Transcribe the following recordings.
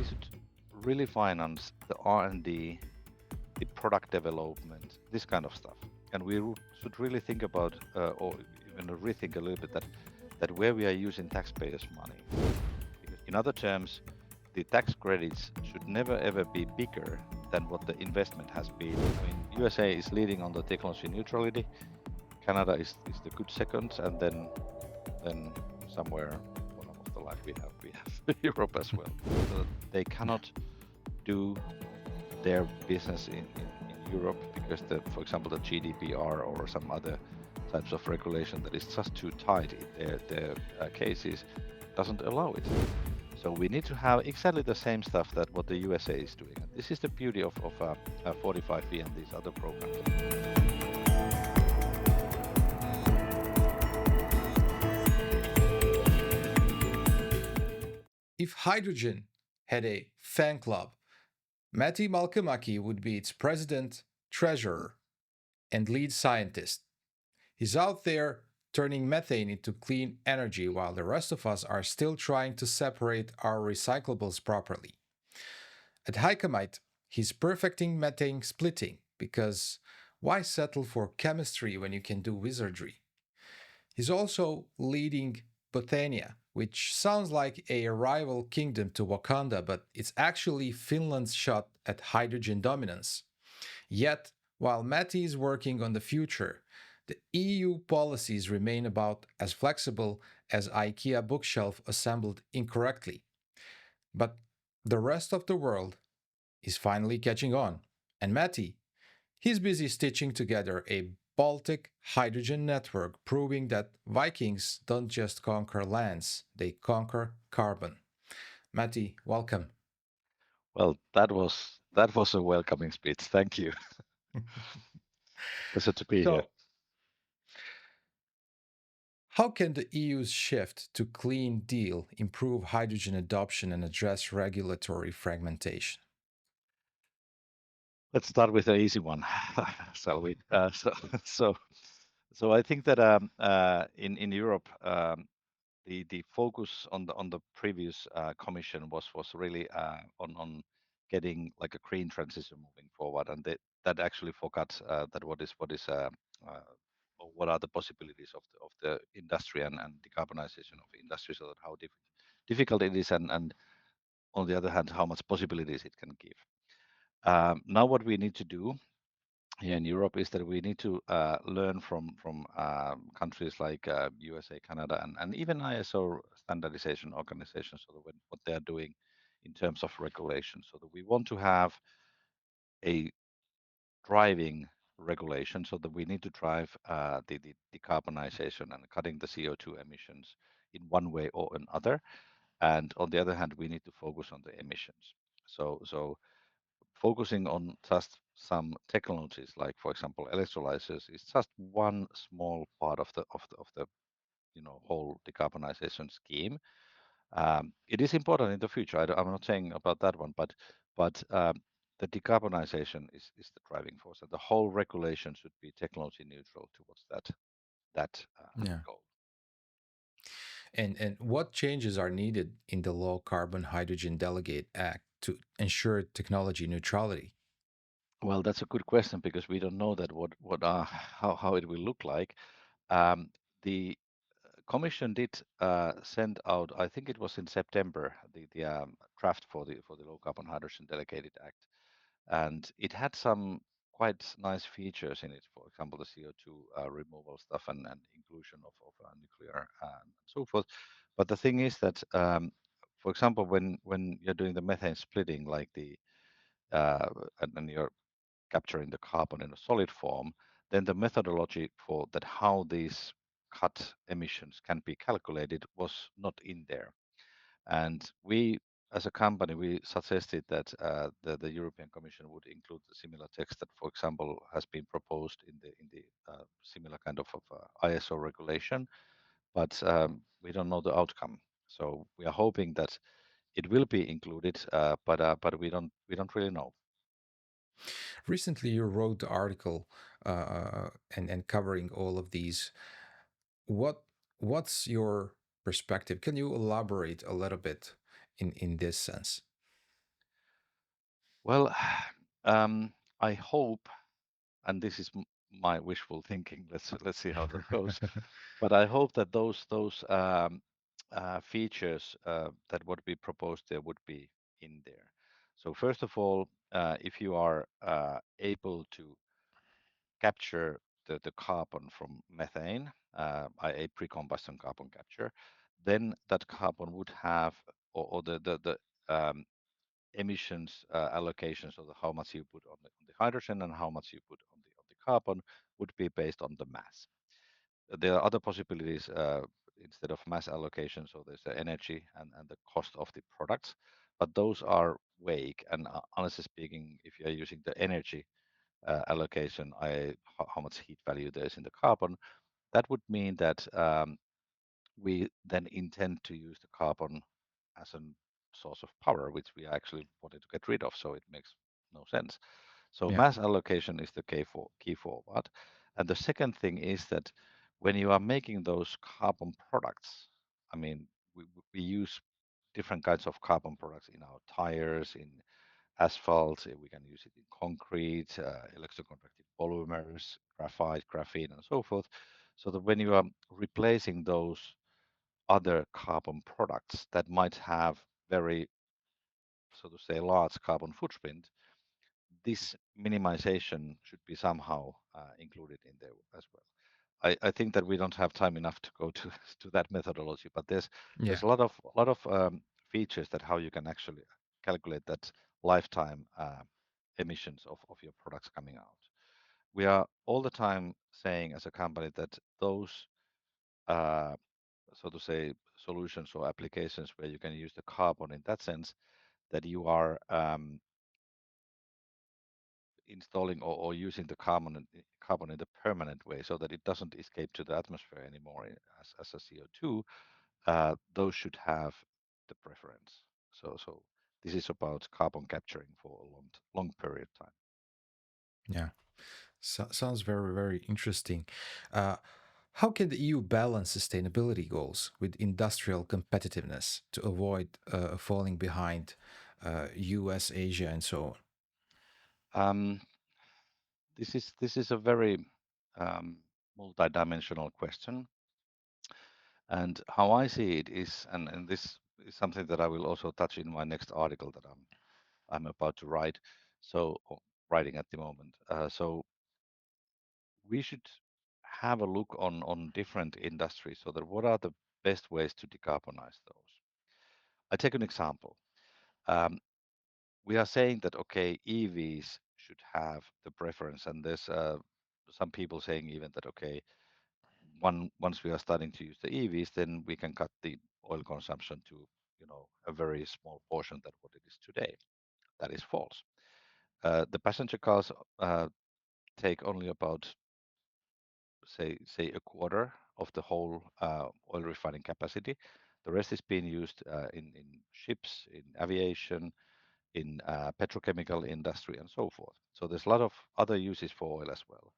we should really finance the R&D, the product development, this kind of stuff. And we should really think about, or even rethink a little bit that where we are using taxpayers' money. Because in other terms, the tax credits should never ever be bigger than what the investment has been. I mean, USA is leading on the technology neutrality. Canada is the good second, and then somewhere bottom of the line we have Europe as well. So they cannot do their business in Europe because for example, the GDPR or some other types of regulation that is just too tight in their cases doesn't allow it. So we need to have exactly the same stuff that what the USA is doing. And this is the beauty of 45V and these other programs. If hydrogen had a fan club, Matti Malkamaki would be its president, treasurer, and lead scientist. He's out there turning methane into clean energy while the rest of us are still trying to separate our recyclables properly. At Hycamite, he's perfecting methane splitting because why settle for chemistry when you can do wizardry? He's also leading Bothania, which sounds like a rival kingdom to Wakanda, but it's actually Finland's shot at hydrogen dominance. Yet, while Matti is working on the future, the EU policies remain about as flexible as IKEA bookshelf assembled incorrectly. But the rest of the world is finally catching on. And Matti, he's busy stitching together a Baltic hydrogen network, proving that Vikings don't just conquer lands, they conquer carbon. Matti, welcome. Well, that was a welcoming speech. Thank you. Pleasure to be here. So, how can the EU's shift to Clean Deal improve hydrogen adoption and address regulatory fragmentation? Let's start with an easy one, shall we? So I think that in Europe the focus on the previous commission was really on getting like a green transition moving forward, and that actually forgot that what are the possibilities of the industry and decarbonization of industry, so that how difficult it is, and on the other hand, how much possibilities it can give. Now, what we need to do here in Europe is that we need to learn from countries like USA, Canada, and even ISO standardization organizations, so that what they are doing in terms of regulation. So that we want to have a driving regulation, so that we need to drive the decarbonization and cutting the CO2 emissions in one way or another. And on the other hand, we need to focus on the emissions. So focusing on just some technologies, like for example electrolyzers, is just one small part of the whole decarbonization scheme. It is important in the future. I'm not saying about that one, but the decarbonization is the driving force, and the whole regulation should be technology neutral towards that Yeah. goal. And what changes are needed in the Low Carbon Hydrogen Delegate Act to ensure technology neutrality? Well, that's a good question, because we don't know that what how it will look like. The Commission did send out, I think it was in September, the draft for the Low Carbon Hydrogen Delegated Act, and it had some quite nice features in it. For example, the CO2 removal stuff, and inclusion of nuclear and so forth. But the thing is that, for example, when you're doing the methane splitting, like uh, and you're capturing the carbon in a solid form, then the methodology for that, how these cut emissions can be calculated, was not in there. And we, as a company, we suggested that the European Commission would include the similar text that, for example, has been proposed in the similar kind of ISO regulation, but we don't know the outcome. So we are hoping that it will be included, but we don't really know. Recently, you wrote the article and covering all of these. What what's your perspective? Can you elaborate a little bit in this sense? Well, um, I hope, and this is my wishful thinking. Let's see how that goes. But I hope that those features that would be proposed there would be in there. So first of all, if you are able to capture the carbon from methane, i.e. pre-combustion carbon capture, then that carbon would have, or the emissions allocation, so how much you put on the hydrogen and how much you put on the carbon would be based on the mass. There are other possibilities instead of mass allocation, so there's the energy and the cost of the products, but those are vague. And honestly speaking, if you are using the energy allocation, how much heat value there is in the carbon, that would mean that we then intend to use the carbon as a source of power, which we actually wanted to get rid of. So it makes no sense. So Yeah. mass allocation is the key forward. And the second thing is that when you are making those carbon products, I mean, we use different kinds of carbon products in our tires, in asphalt, we can use it in concrete, electroconductive polymers, graphite, graphene, and so forth. So that when you are replacing those other carbon products that might have very, so to say, large carbon footprint, this minimization should be somehow included in there as well. I think that we don't have time enough to go to to that methodology, but Yeah. there's a lot of features that how you can actually calculate that lifetime emissions of your products coming out. We are all the time saying as a company that those uh, so to say solutions or applications where you can use the carbon in that sense that you are installing or using the carbon in the permanent way so that it doesn't escape to the atmosphere anymore as a CO2, those should have the preference. So this is about carbon capturing for a long period of time. Yeah. Sounds very, very interesting. Uh, how can the EU balance sustainability goals with industrial competitiveness to avoid falling behind US, Asia, and so on? Um, this is a very um, multidimensional question, and how I see it is, and this is something that I will also touch in my next article that I'm about to write. So or writing at the moment. So we should have a look on different industries so that what are the best ways to decarbonize those. I take an example. Um, we are saying that okay, EVs should have the preference, and there's some people saying even that okay, once we are starting to use the EVs, then we can cut the oil consumption to a very small portion that what it is today. That is false. The passenger cars take only about say a quarter of the whole oil refining capacity. The rest is being used in ships, in aviation, in petrochemical industry, and so forth. So there's a lot of other uses for oil as well.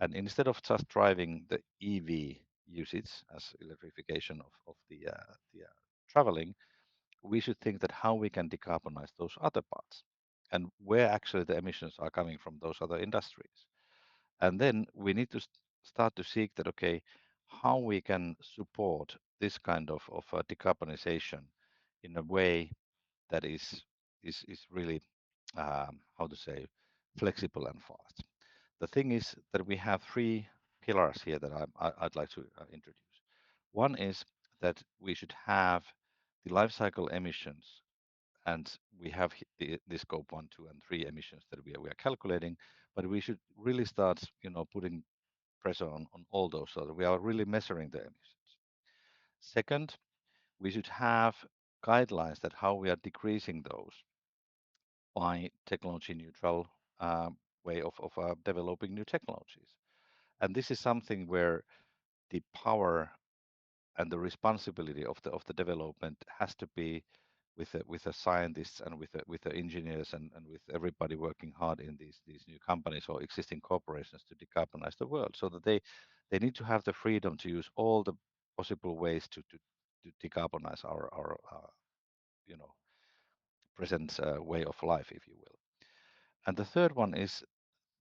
And instead of just driving the EV usage as electrification of the traveling, we should think that how we can decarbonize those other parts and where actually the emissions are coming from those other industries. And then we need to start to seek that, okay, how we can support this kind of decarbonization in a way that is really, how to say, flexible and fast. The thing is that we have three pillars here that I'd like to introduce. One is that we should have the life cycle emissions, and we have the scope 1, 2, and 3 emissions that we are calculating, but we should really start, putting pressure on all those so that we are really measuring the emissions. Second, we should have guidelines that how we are decreasing those by technology neutral way of developing new technologies. And this is something where the power and the responsibility of the development has to be with the scientists and with the engineers and with everybody working hard in these new companies or existing corporations to decarbonize the world, so that they need to have the freedom to use all the possible ways to decarbonize our you know present way of life, if you will. And the third one is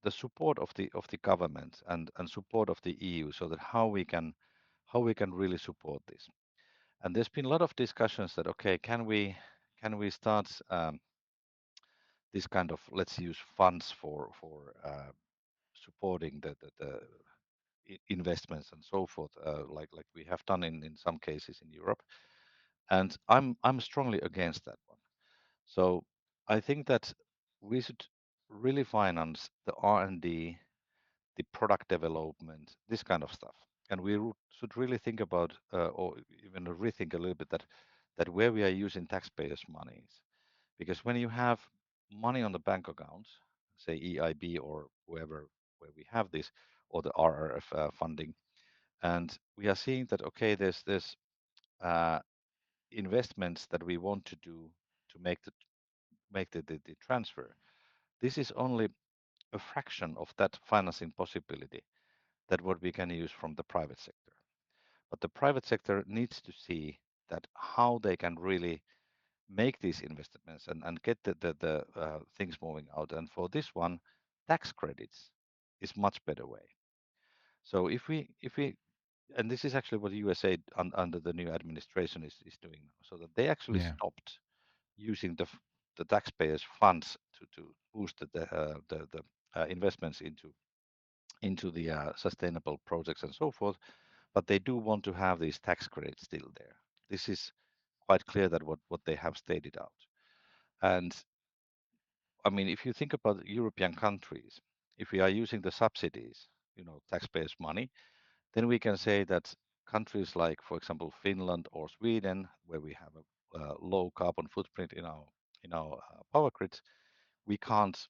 the support of the government and support of the EU, so that how we can really support this. And there's been a lot of discussions that okay, can we start this kind of, let's use funds for supporting the investments and so forth, like we have done in some cases in Europe. And I'm strongly against that one. So I think that we should really finance the R&D, the product development, this kind of stuff. And we should really think about, or even rethink a little bit that where we are using taxpayers' monies. Because when you have money on the bank account, say EIB or whoever, where we have this, or the RRF funding, and we are seeing that okay, there's uh, investments that we want to do to make the transfer. This is only a fraction of that financing possibility that what we can use from the private sector. But the private sector needs to see that how they can really make these investments and get the things moving out. And for this one, tax credits is much better way. So if we and this is actually what the USA under the new administration is doing now, so that they actually Yeah. stopped using the taxpayers' funds to boost the investments into the sustainable projects and so forth, but they do want to have these tax credits still there. This is quite clear that what they have stated out. And I mean, if you think about European countries, if we are using the subsidies, taxpayers' money, then we can say that countries like, for example, Finland or Sweden, where we have a low carbon footprint in our power grids, we can't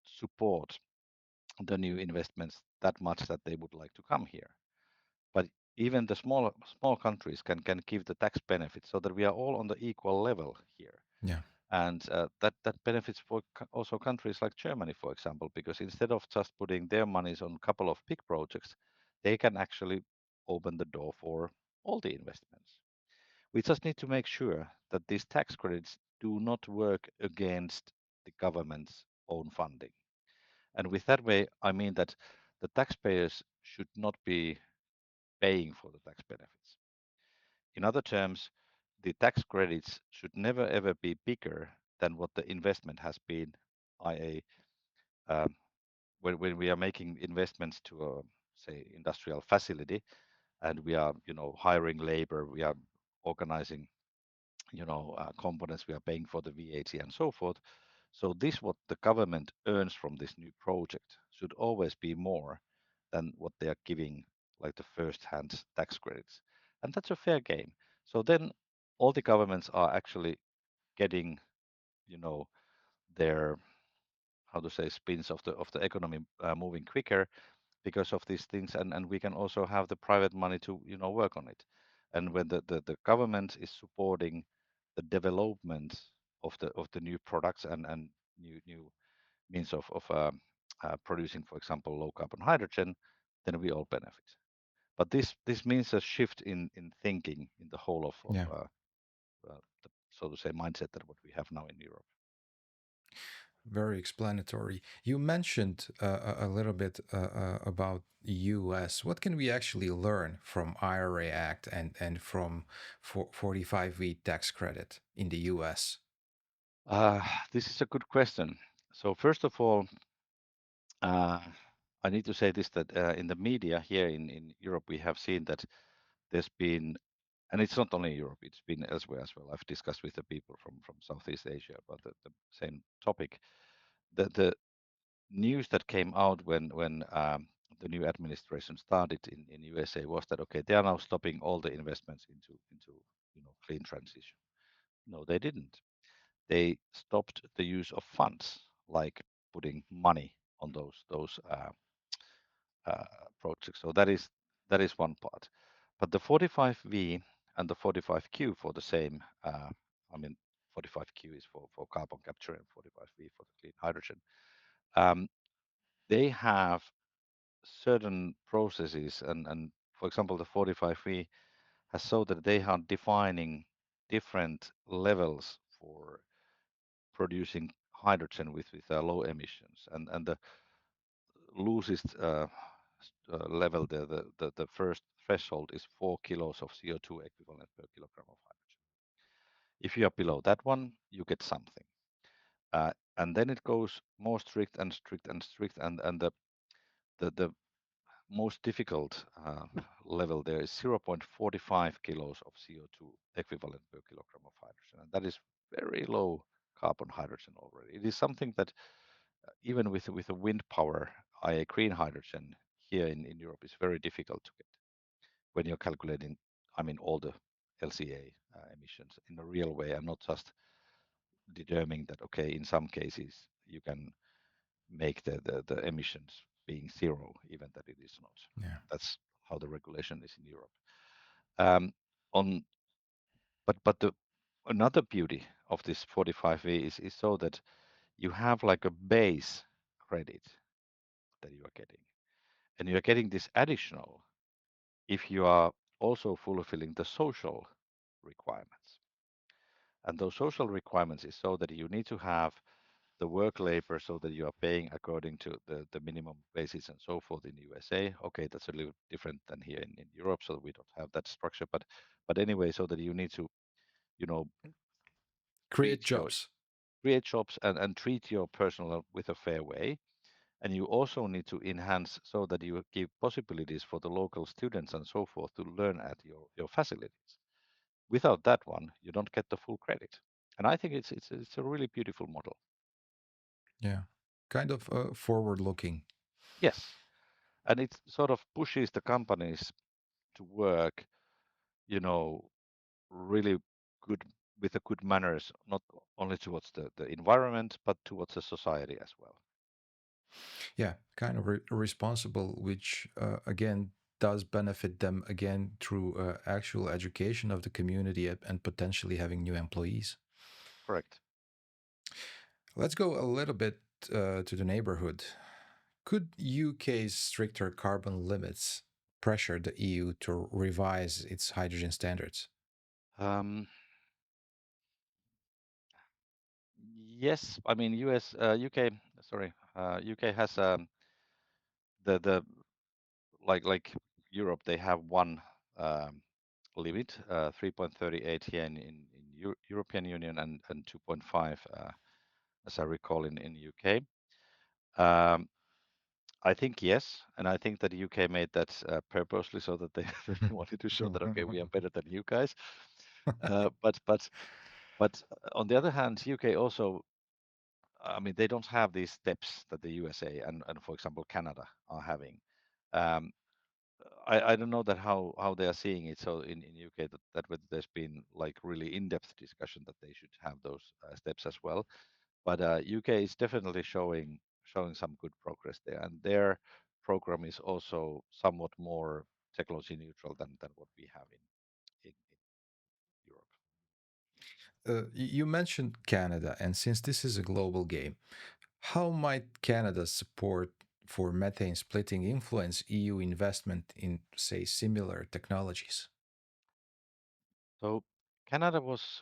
support the new investments that much that they would like to come here. But even the small countries can give the tax benefits so that we are all on the equal level here. Yeah. And that benefits for also countries like Germany, for example, because instead of just putting their monies on a couple of big projects, they can actually open the door for all the investments. We just need to make sure that these tax credits do not work against the government's own funding. And with that way, I mean that the taxpayers should not be paying for the tax benefits. In other terms, the tax credits should never ever be bigger than what the investment has been, i.e., um, when we are making investments to a, say, industrial facility, and we are, hiring labor, we are organizing, components, we are paying for the VAT and so forth. So this, what the government earns from this new project, should always be more than what they are giving, like the first-hand tax credits, and that's a fair game. So then all the governments are actually getting, you know, their, how to say, spins of the economy moving quicker because of these things, and we can also have the private money to, work on it. And when the government is supporting the development of the new products and new means of producing, for example, low carbon hydrogen, then we all benefit. But this means a shift in thinking in the whole of Yeah. the, so to say, mindset that what we have now in Europe. Very explanatory. You mentioned a little bit about the US. What can we actually learn from IRA Act and from 45V tax credit in the US? Uh, this is a good question. So first of all, uh, I need to say this that in the media here in Europe, we have seen that there's been, and it's not only Europe, it's been elsewhere as well. I've discussed with the people from Southeast Asia about the same topic. The news that came out when the new administration started in USA was that okay, they are now stopping all the investments into clean transition. No, they didn't. They stopped the use of funds, like putting money on those uh, projects. So that is one part. But the 45V and the 45Q for the same, I mean, 45Q is for carbon capture and 45V for the clean hydrogen. Um, they have certain processes, and for example, the 45V has so that they are defining different levels for producing hydrogen with low emissions, and the loosest level there, the first threshold is 4 kilos of CO2 equivalent per kilogram of hydrogen. If you are below that one, you get something. And then it goes more strict and strict and strict, and the most difficult level there is 0.45 kilos of CO2 equivalent per kilogram of hydrogen, and that is very low carbon hydrogen already. It is something that even with a wind power, i.e. green hydrogen here in Europe is very difficult to get when you're calculating, I mean, all the LCA emissions in a real way and not just determining that, okay, in some cases you can make the emissions being zero, even that it is not. Yeah. That's how the regulation is in Europe. Um, on but the another beauty of this 45V is so that you have like a base credit that you are getting, and you are getting this additional if you are also fulfilling the social requirements. And those social requirements is so that you need to have the work labor so that you are paying according to the minimum wages and so forth in the USA. Okay, that's a little different than here in Europe, so we don't have that structure. But anyway, so that you need to, you know, Create treat your jobs. create jobs and treat your personnel with a fair way. And you also need to enhance so that you give possibilities for the local students and so forth to learn at your facilities. Without that one, you don't get the full credit. And I think it's a really beautiful model. Yeah. Kind of forward looking. Yes, and it sort of pushes the companies to work, you know, really good with the good manners, not only towards the environment, but towards the society as well. Yeah. Kind of responsible, which again does benefit them again through actual education of the community and potentially having new employees. Correct. Let's go a little bit to the neighborhood. Could UK's stricter carbon limits pressure the EU to revise its hydrogen standards? Um, yes, I mean UK, sorry, UK has the like Europe, they have one um, limit, 3.38 here in European Union and 2.5, as I recall, in UK. Um, I think yes, and I think that UK made that purposely so that they, they wanted to show that okay, we are better than you guys. But on the other hand, UK also, I mean, they don't have these steps that the USA and for example Canada are having. Um, I don't know that how they are seeing it. So in UK that whether there's been like really in-depth discussion that they should have those steps as well. But UK is definitely showing some good progress there, and their program is also somewhat more technology neutral than what we have in Europe. You mentioned Canada, and since this is a global game, how might Canada's support for methane splitting influence EU investment in, say, similar technologies? So Canada was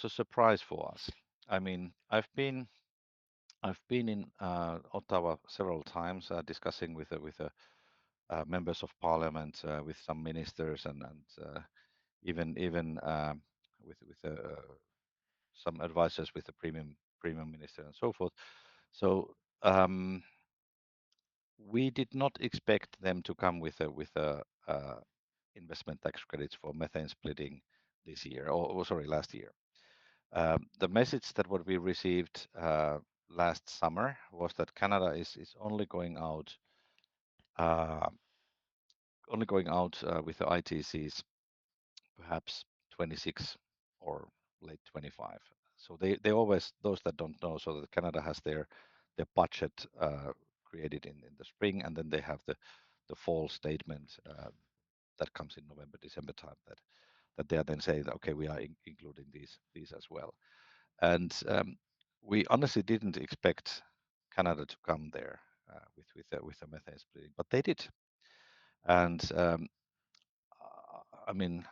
a surprise for us. I mean, I've been in Ottawa several times discussing with members of parliament, with some ministers, and even with some advisors with the premium minister and so forth. So we did not expect them to come with a investment tax credits for methane splitting this year, or sorry, last year. The message that what we received last summer was that Canada is uh, only going out with the ITCs perhaps 26 or late 25. So they always, those that don't know, so that Canada has their budget created in the spring, and then they have the fall statement that comes in November, December time, that they are then saying, okay, we are including these as well. And we honestly didn't expect Canada to come there with a methane splitting, but they did. And I mean,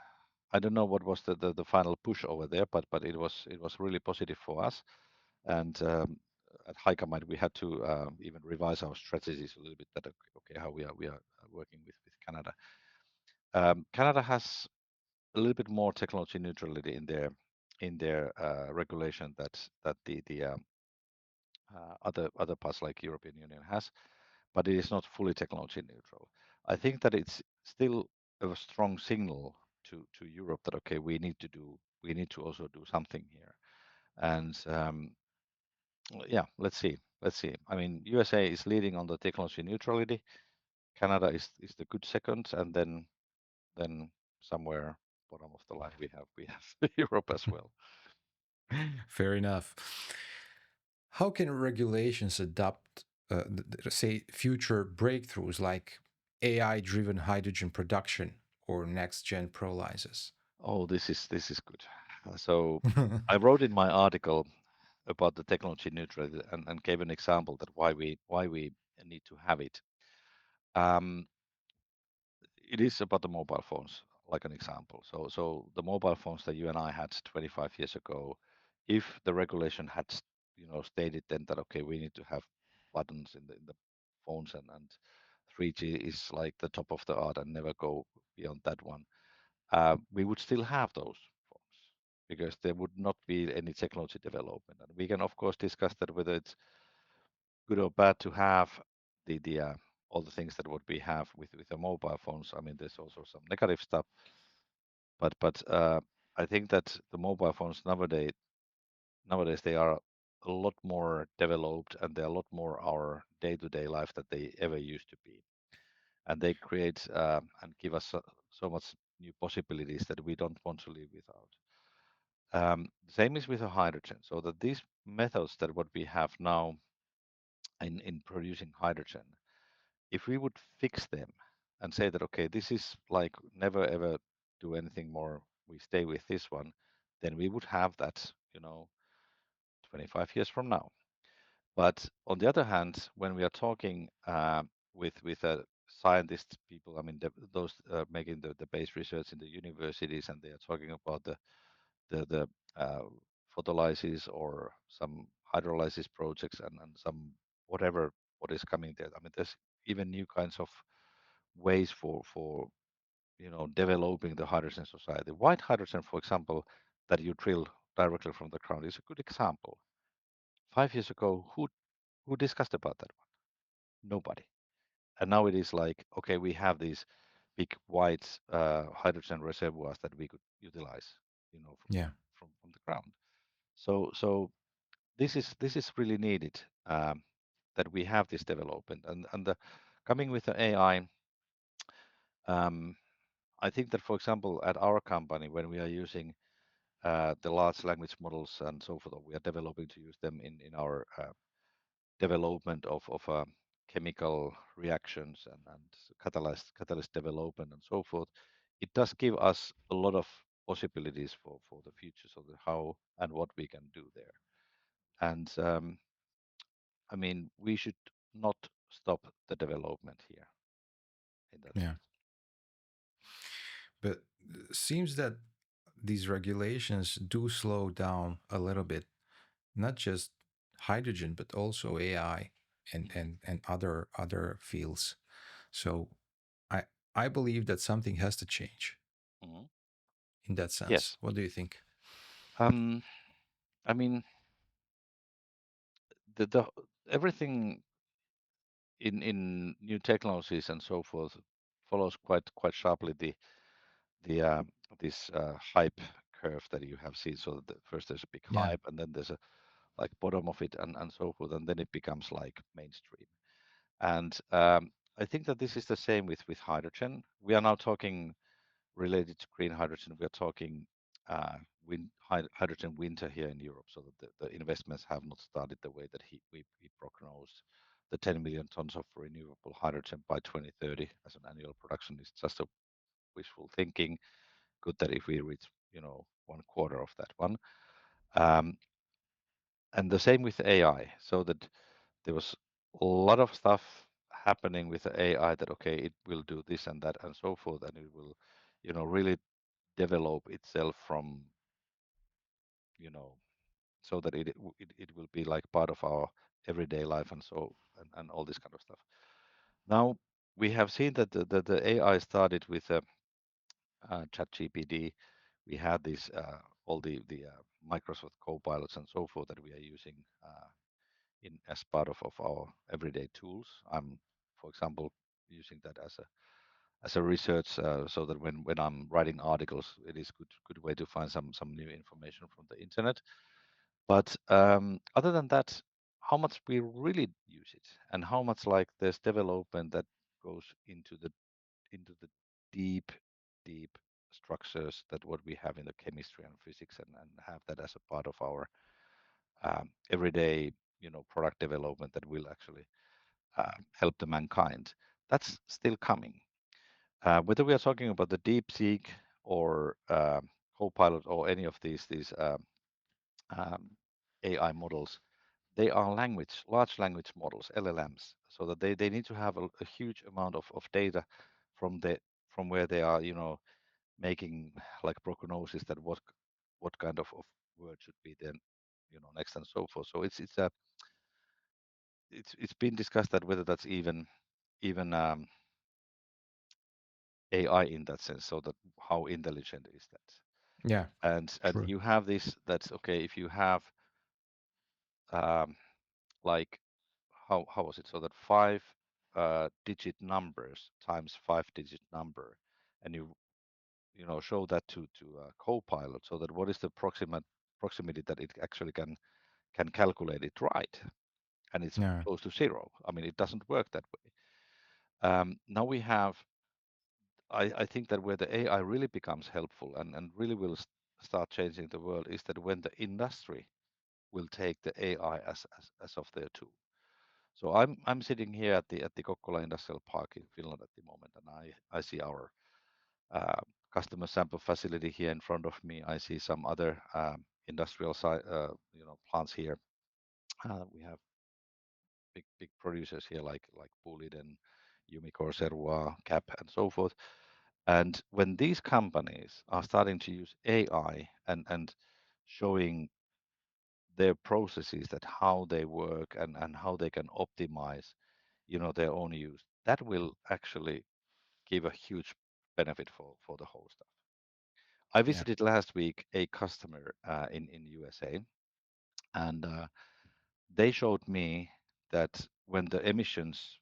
I don't know what was the final push over there, but it was really positive for us. And at Hycamite, we had to even revise our strategies a little bit. That okay, how we are working with Canada. Canada has a little bit more technology neutrality in their regulation that the other parts like European Union has, but it is not fully technology neutral. I think that it's still a strong signal to Europe that okay, we need to also do something here. And yeah, let's see. I mean, USA is leading on the technology neutrality. Canada is the good second, and then somewhere bottom of the line we have Europe as well. Fair enough. How can regulations adopt, say, future breakthroughs like AI driven hydrogen production or next gen pyrolysis? Oh, this is good. So I wrote in my article about the technology neutrality and gave an example that why we need to have it. Um, it is about the mobile phones, like an example. So the mobile phones that you and I had 25 years ago, if the regulation had stated then that okay, we need to have buttons in the phones and 3G is like the top of the art and never go beyond that one, we would still have those phones because there would not be any technology development. And we can of course discuss that whether it's good or bad to have the all the things that what we have with the mobile phones. I mean, there's also some negative stuff, but I think that the mobile phones nowadays they are a lot more developed and they're a lot more our day-to-day life that they ever used to be, and they create and give us so much new possibilities that we don't want to live without. Same is with the hydrogen, so that these methods that what we have now in producing hydrogen, if we would fix them and say that okay, this is like never ever do anything more, we stay with this one, then we would have that 25 years from now. But on the other hand, when we are talking with scientists people, I mean those making the base research in the universities, and they are talking about the photolysis or some hydrolysis projects and some whatever what is coming there. I mean, there's even new kinds of ways for developing the hydrogen society. White hydrogen, for example, that you drill directly from the ground is a good example. 5 years ago, who discussed about that one? Nobody. And now it is like, okay, we have these big white hydrogen reservoirs that we could utilize, from Yeah. from the ground. So this is really needed, that we have this development and coming with the AI. Um, I think that, for example, at our company, when we are using the large language models and so forth, we are developing to use them in our development of chemical reactions and catalyst development and so forth. It does give us a lot of possibilities for the future, so the how and what we can do there. And I mean, we should not stop the development here in that Yeah. sense. But it seems that these regulations do slow down a little bit, not just hydrogen, but also AI and Mhm, and other fields. So I I believe that something has to change mhm. in that sense. Yes. What do you think? Um, I mean, the everything in new technologies and so forth follows quite sharply the this hype curve that you have seen. So that first there's a big Yeah. hype, and then there's a like bottom of it, and so forth, and then it becomes like mainstream. And I think that this is the same with hydrogen. We are now talking related to green hydrogen. We are talking hydrogen winter here in Europe, so that the investments have not started the way that we prognosed. The 10 million tons of renewable hydrogen by 2030 as an annual production is just a wishful thinking. Good that if we reach, 1/4 of that one. Um, and the same with AI, so that there was a lot of stuff happening with the AI that okay, it will do this and that and so forth, and it will, really develop itself from, you know, so that it will be like part of our everyday life and so and all this kind of stuff. Now we have seen that the AI started with ChatGPT. We had these all the Microsoft Copilots and so forth that we are using in as part of our everyday tools. I'm, for example, using that as a research so that when I'm writing articles, it is good way to find some new information from the internet. But other than that, how much we really use it and how much like there's development that goes into the deep deep structures that what we have in the chemistry and physics and have that as a part of our everyday product development that will actually help the mankind. That's still coming. Whether we are talking about the DeepSeek or Copilot or any of these um, AI models, they are large language models, LLMs, so that they need to have a huge amount of data from the from where they are, making like prognosis that what kind of word should be then, next and so forth. So it's been discussed that whether that's even AI in that sense, so that how intelligent is that? Yeah, And true. you have this that's okay if you have um, like how was it? So that five digit numbers times five-digit number, and you show that to Copilot, so that what is the proximity that it actually can calculate it right, and it's Yeah, close to zero. I mean, it doesn't work that way. Now we have, I think that where the AI really becomes helpful and really will start changing the world is that when the industry will take the AI as of their tool. So I'm sitting here at the Kokkola Industrial Park in Finland at the moment, and I see our uh, customer sample facility here in front of me. I see some other industrial plants here. We have big producers here like Boliden, Umicore, Servoa, Cap, and so forth. And when these companies are starting to use AI and showing their processes, that how they work and how they can optimize, their own use, that will actually give a huge benefit for the whole stuff. I yeah, visited last week a customer in USA, and they showed me that when the emissions,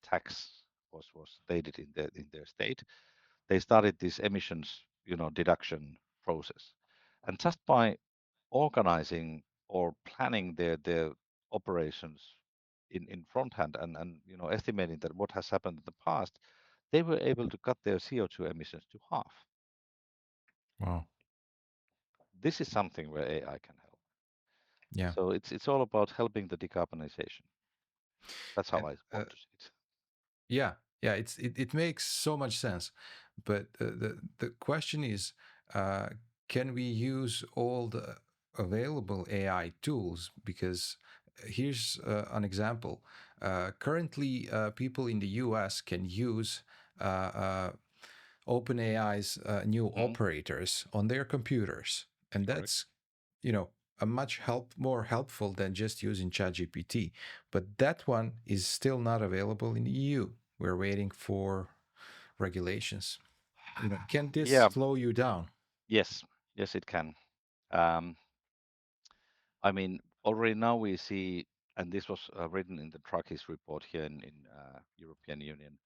tax was stated in their state, they started this emissions, deduction process. And just by organizing or planning their operations in front hand and estimating that what has happened in the past, they were able to cut their CO2 emissions to half. wow, This is something where AI can help. yeah. So it's all about helping the decarbonization. That's how And I want to see it. yeah, yeah, it makes so much sense. But the question is, uh, can we use all the available AI tools? Because here's an example. Currently, people in the US can use OpenAI's new Mhm. operators on their computers, and Correct. that's you know a much more helpful than just using ChatGPT. But that one is still not available in the EU. We're waiting for regulations. Can this Yeah. slow you down? Yes. Yes, it can. Um, I mean, already now we see, and this was written in the Truckies report here in European Union,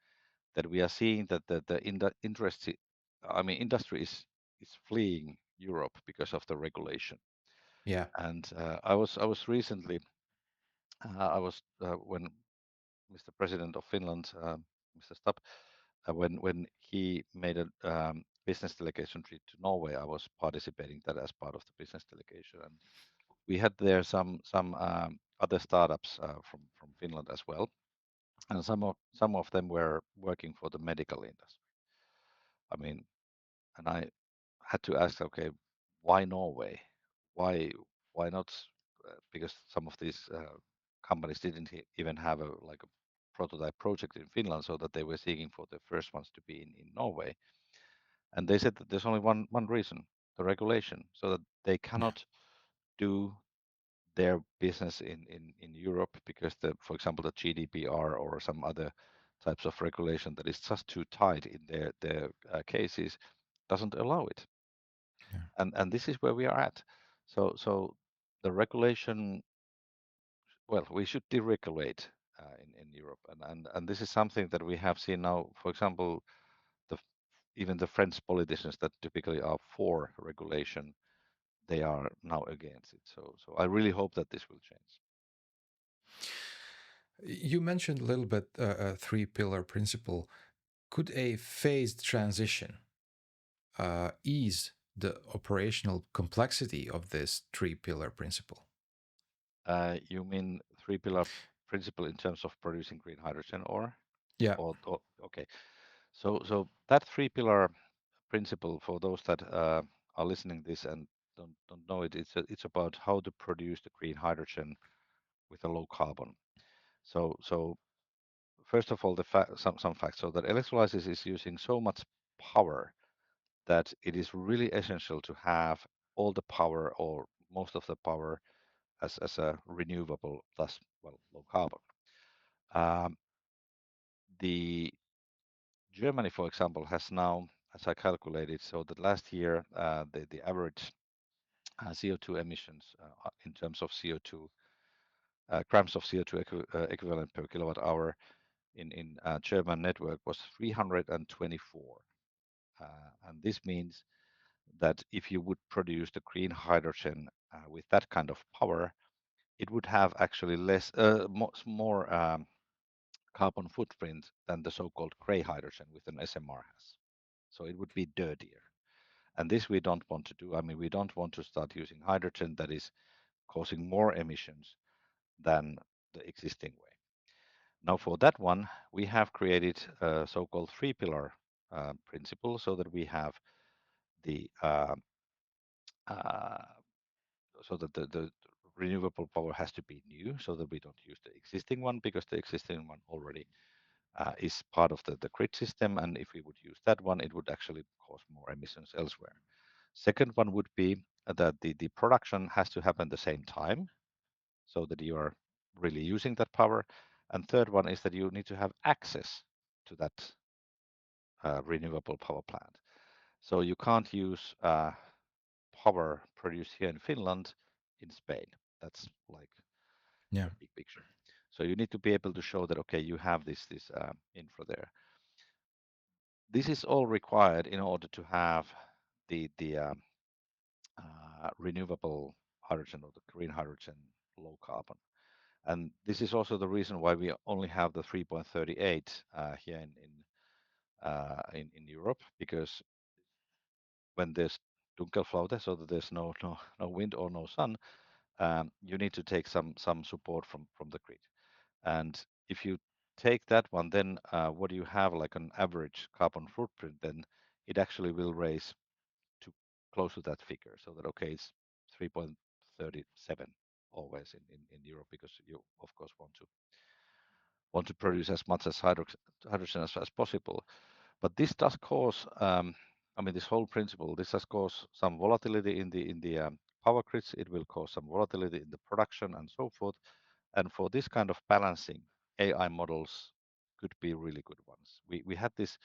that we are seeing that industry is fleeing Europe because of the regulation. Yeah, And I was recently, when Mr. President of Finland, Mr. Stubb, when he made a business delegation trip to Norway, I was participating that as part of the business delegation, and we had there some other startups from Finland as well, and some of them were working for the medical industry. I mean, and I had to ask, okay, why Norway? Why why not? Because some of these companies didn't even have a like a prototype project in Finland, so that they were seeking for the first ones to be in Norway. And they said that there's only one reason, the regulation, so that they yeah, cannot do their business in Europe because for example, the GDPR or some other types of regulation that is just too tight in their cases doesn't allow it. Yeah. And this is where we are at. So the regulation, well, we should deregulate in Europe, and this is something that we have seen now. For example, the even the French politicians that typically are for regulation, they are now against it. So I really hope that this will change. You mentioned a little bit a three-pillar principle. Could a phased transition ease the operational complexity of this three-pillar principle? You mean three pillar principle in terms of producing green hydrogen, Yeah, or okay. So that three pillar principle, for those that are listening this and don't know it, it's about how to produce the green hydrogen with a low carbon. So first of all, some facts. So that electrolysis is using so much power that it is really essential to have all the power or most of the power as a renewable, thus well low carbon. Um, the Germany, for example, has now, as I calculated, so that last year the average CO2 emissions in terms of CO2 grams of CO2 equivalent per kilowatt hour in German network was 324. And this means that if you would produce the green hydrogen with that kind of power, it would have actually more carbon footprint than the so-called gray hydrogen with an SMR has. So it would be dirtier. And this we don't want to do. I mean, we don't want to start using hydrogen that is causing more emissions than the existing way. Now, for that one, we have created a so-called three-pillar principle so that we have the uh, so that the renewable power has to be new so that we don't use the existing one because the existing one already is part of the grid system. And if we would use that one, it would actually cause more emissions elsewhere. Second one would be that the production has to happen at the same time so that you are really using that power. And third one is that you need to have access to that renewable power plant. So you can't use power produced here in Finland in Spain. That's like yeah, the big picture. So you need to be able to show that okay, you have this infra there. This is all required in order to have the renewable hydrogen or the green hydrogen low carbon. And this is also the reason why we only have the 3.38 here in Europe, because when there's Dunkelflaute, so that there's no wind or no sun, you need to take some support from the grid. And if you take that one, then what do you have like an average carbon footprint? Then it actually will raise to close to that figure, so that okay, it's 3.37 always in Europe, because you of course want to produce as much as hydrogen as possible. But this does cause, I mean, this whole principle, this has caused some volatility in the power grids. It will cause some volatility in the production and so forth. And for this kind of balancing, AI models could be really good ones. We had this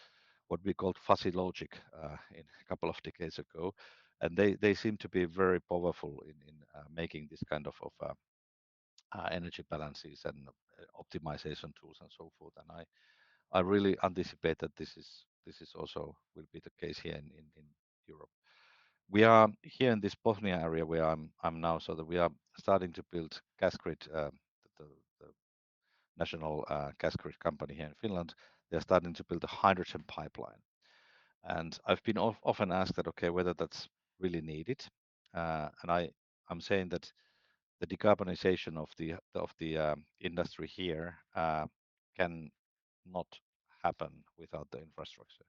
what we called fuzzy logic in a couple of decades ago, and they seem to be very powerful in making this kind of energy balances and optimization tools and so forth. And I really anticipate that this is also will be the case here in Europe. We are here in this Bothnia area where I'm now, so that we are starting to build gas grid. The national gas grid company here in Finland, they're starting to build a hydrogen pipeline. And I've been often asked that, okay, whether that's really needed. And I'm saying that the decarbonization of the industry here can not happen without the infrastructure.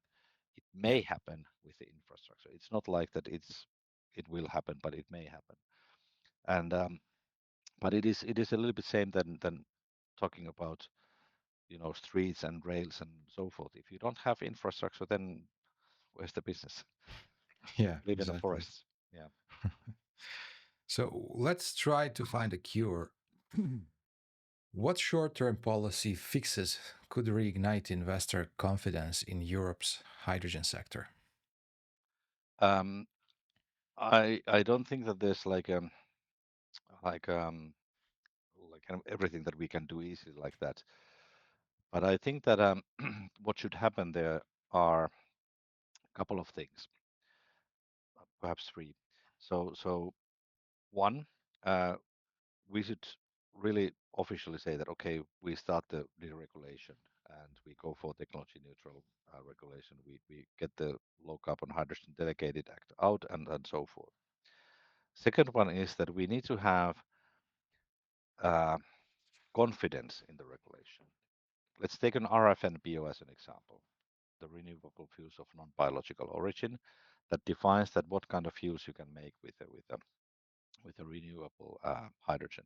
It yeah, may happen with the infrastructure. It's not like that it will happen, but it may happen. And but it is a little bit same than talking about streets and rails and so forth. If you don't have infrastructure, then where's the business? yeah, Live in the exactly. forests. Yeah. So let's try to find a cure. What short term policy fixes could reignite investor confidence in Europe's hydrogen sector? Um, I don't think that there's like um like kind of everything that we can do easily like that. But I think that what should happen there are a couple of things, perhaps three. So one, uh, we should really officially say that okay, we start the deregulation and we go for technology neutral regulation. We get the low carbon hydrogen delegated act out and so forth. Second one is that we need to have uh, confidence in the regulation. Let's take an RFNBO as an example, the renewable fuels of non-biological origin, that defines that what kind of fuels you can make with a renewable hydrogen.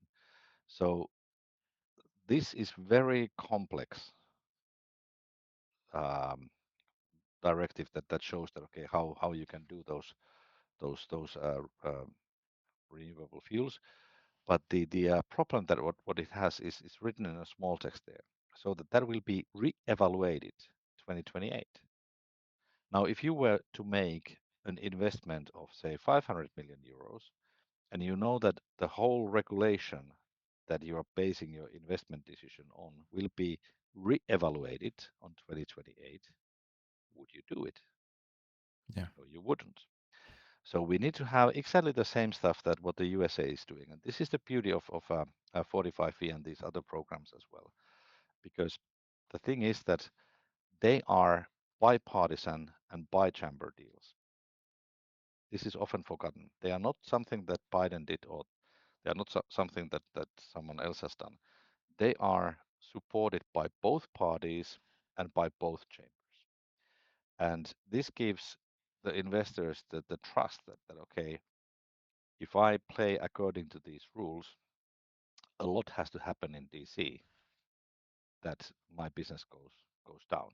So this is very complex um, directive that shows that okay how you can do those renewable fuels. But the problem that what it has is written in a small text there, so that will be re-evaluated 2028. Now, if you were to make an investment of say 500 million euros, and you know that the whole regulation that you are basing your investment decision on will be re-evaluated on 2028, would you do it? Yeah. No, you wouldn't. So we need to have exactly the same stuff that what the USA is doing. And this is the beauty of 45V and these other programs as well. Because the thing is that they are bipartisan and bi-chamber deals. This is often forgotten. They are not something that Biden did or they are not something that someone else has done. They are supported by both parties and by both chambers. And this gives the investors the trust that okay, if I play according to these rules, a lot has to happen in DC that my business goes down.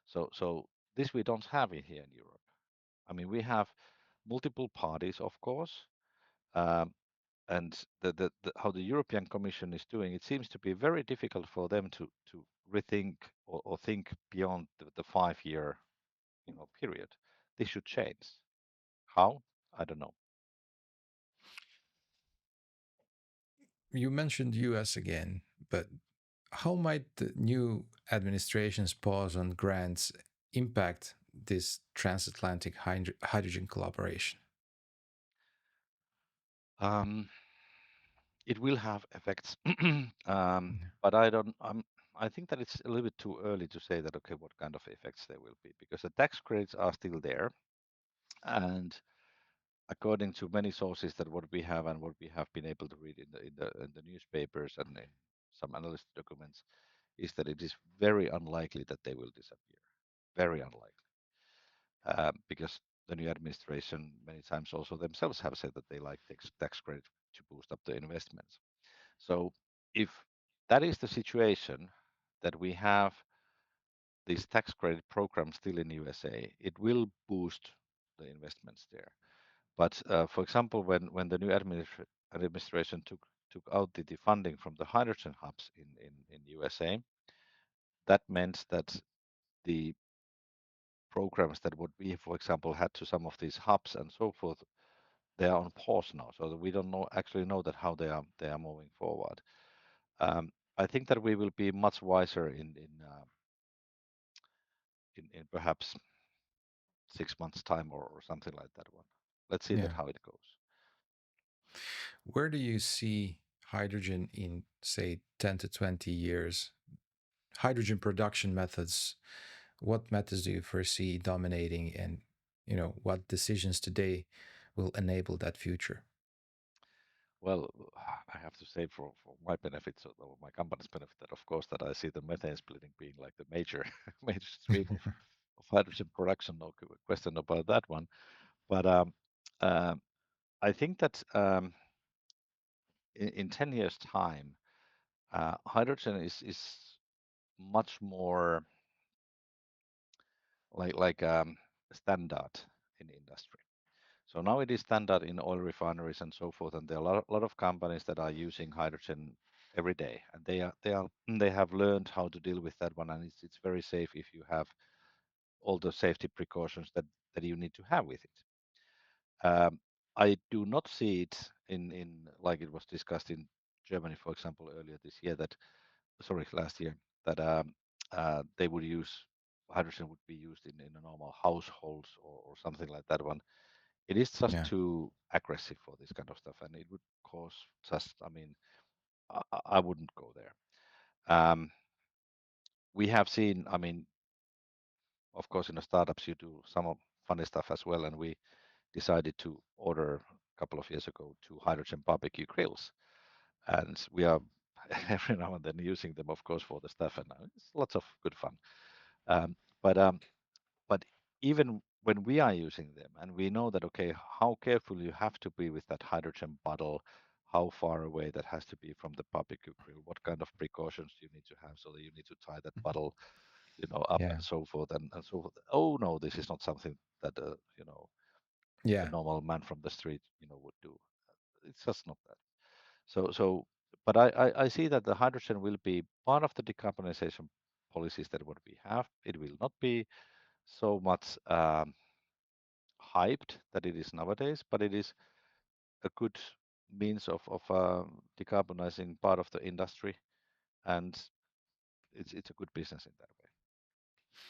So this we don't have it here in Europe. I mean, we have multiple parties, of course, um, and how the European Commission is doing, it seems to be very difficult for them to rethink or think beyond the 5 year period. This should change. How? I don't know. You mentioned US again, but how might the new administration's pause on grants impact this transatlantic hydrogen collaboration? Um, it will have effects, Yeah. but I don't. I think that it's a little bit too early to say that okay, what kind of effects there will be because the tax credits are still there, and according to many sources that what we have and what we have been able to read in the newspapers and in some analyst documents is that it is very unlikely that they will disappear. Very unlikely, because the new administration many times also themselves have said that they like tax credit to boost up the investments. So if that is the situation that we have this tax credit program still in USA, it will boost the investments there. But for example, when the new administration took out the funding from the hydrogen hubs in USA, that meant that the programs that would be, for example, had to some of these hubs and so forth, they are on pause now, so that we don't actually know that how they are moving forward. Um, I think that we will be much wiser in perhaps 6 months time or something like that one. Let's see that Yeah. how it goes. Where do you see hydrogen in, say, 10 to 20 years? Hydrogen production methods, what methods do you foresee dominating, and what decisions today will enable that future? Well, I have to say for my benefit, so or my company's benefit, that of course that I see the methane splitting being like the major major stream of hydrogen production. No question about that one. But um, I think that in 10 years' time, hydrogen is much more like standard in industry. So now it is standard in oil refineries and so forth, and there are lot of companies that are using hydrogen every day, and they have learned how to deal with that one, and it's very safe if you have all the safety precautions that you need to have with it. I do not see it in like it was discussed in Germany, for example, earlier this year that sorry last year that they would use hydrogen would be used in a normal households or something like that one. It is just Yeah. too aggressive for this kind of stuff, and it would cause just. I mean, I wouldn't go there. Um, we have seen. I mean, of course, in the startups you do some of funny stuff as well, and we decided to order a couple of years ago 2 hydrogen barbecue grills, and we are every now and then using them, of course, for the staff, and it's lots of good fun. Um, but but even when we are using them, and we know that okay, how careful you have to be with that hydrogen bottle, how far away that has to be from the barbecue grill, what kind of precautions you need to have, so that you need to tie that bottle, up Yeah. and so forth, and so forth. Oh no, this is not something that a Yeah. normal man from the street, would do. It's just not that. So, but I see that the hydrogen will be part of the decarbonization policies that what we have. It will not be so much hyped that it is nowadays, but it is a good means of decarbonizing part of the industry, and it's a good business in that way.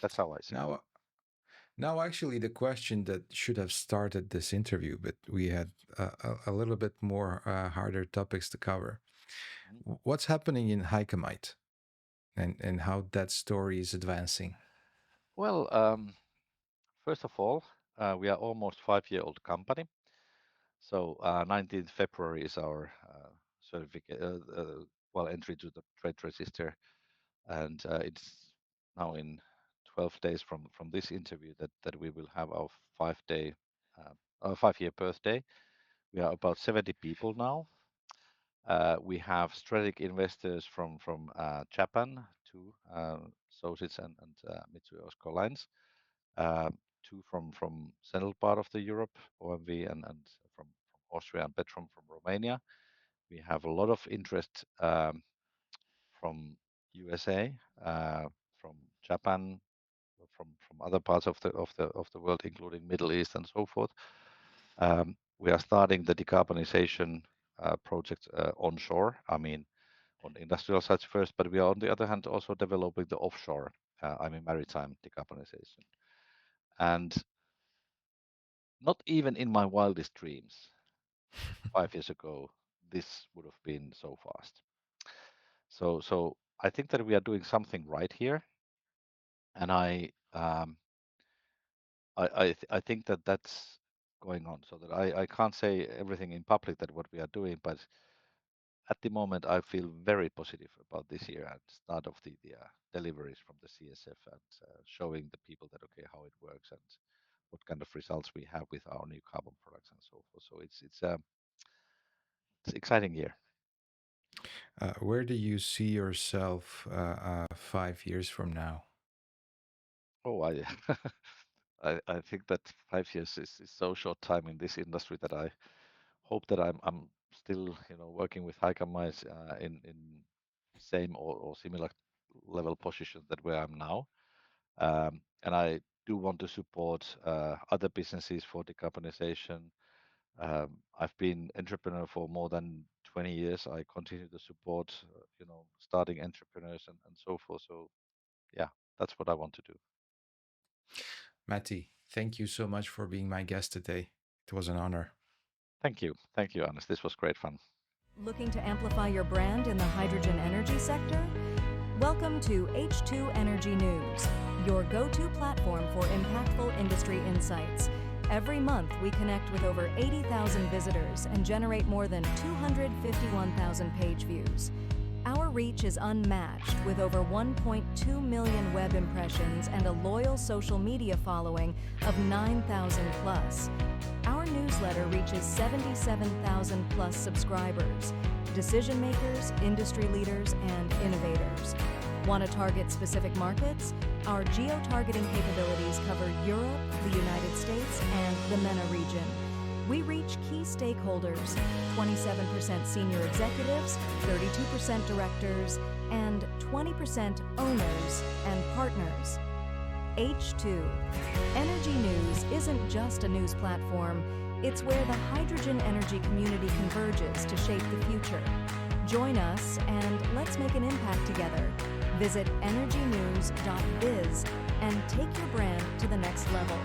That's how I see it. Now, now, actually, the question that should have started this interview, but we had a little bit more harder topics to cover. Mhm. What's happening in Hycamite, and how that story is advancing? Well, first of all, we are almost 5-year-old company. So 19th February is our certificate, entry to the trade register, and it's now in 12 days from this interview that we will have our 5-day, our 5-year birthday. We are about 70 people now. We have strategic investors from Japan, two associates and Mitsui Osco Lines, uh, two from central part of the Europe, OMV, and from Austria, and Petrom from Romania. We have a lot of interest from USA, from Japan, from other parts of the world, including Middle East and so forth. We are starting the decarbonization project onshore. I mean, on industrial sites first, but we are on the other hand also developing the offshore. I mean, maritime decarbonization. And not even in my wildest dreams 5 years ago, this would have been so fast. So I think that we are doing something right here, and I think that that's going on. So that I can't say everything in public that what we are doing, but at the moment I feel very positive about this year and start of the deliveries from the CSF, and showing the people that okay how it works and what kind of results we have with our new carbon products and so forth. So it's exciting year. Where do you see yourself 5 years from now? Oh, I I think that 5 years is so short time in this industry that I hope that I'm still working with Hycamite in same or similar level positions that where I'm now, and I do want to support other businesses for decarbonization. I've been entrepreneur for more than 20 years. I continue to support starting entrepreneurs and so forth. So yeah, that's what I want to do. Matti, thank you so much for being my guest today. It was an honor. Thank you, Anis. This was great fun. Looking to amplify your brand in the hydrogen energy sector? Welcome to H2 Energy News, your go-to platform for impactful industry insights. Every month, we connect with over 80,000 visitors and generate more than 251,000 page views. Our reach is unmatched with over 1.2 million web impressions and a loyal social media following of 9,000 plus. Our newsletter reaches 77,000 plus subscribers, decision makers, industry leaders, and innovators. Want to target specific markets? Our geo-targeting capabilities cover Europe, the United States, and the MENA region. We reach key stakeholders, 27% senior executives, 32% directors, and 20% owners and partners. H2. Energy News isn't just a news platform, it's where the hydrogen energy community converges to shape the future. Join us and let's make an impact together. Visit energynews.biz and take your brand to the next level.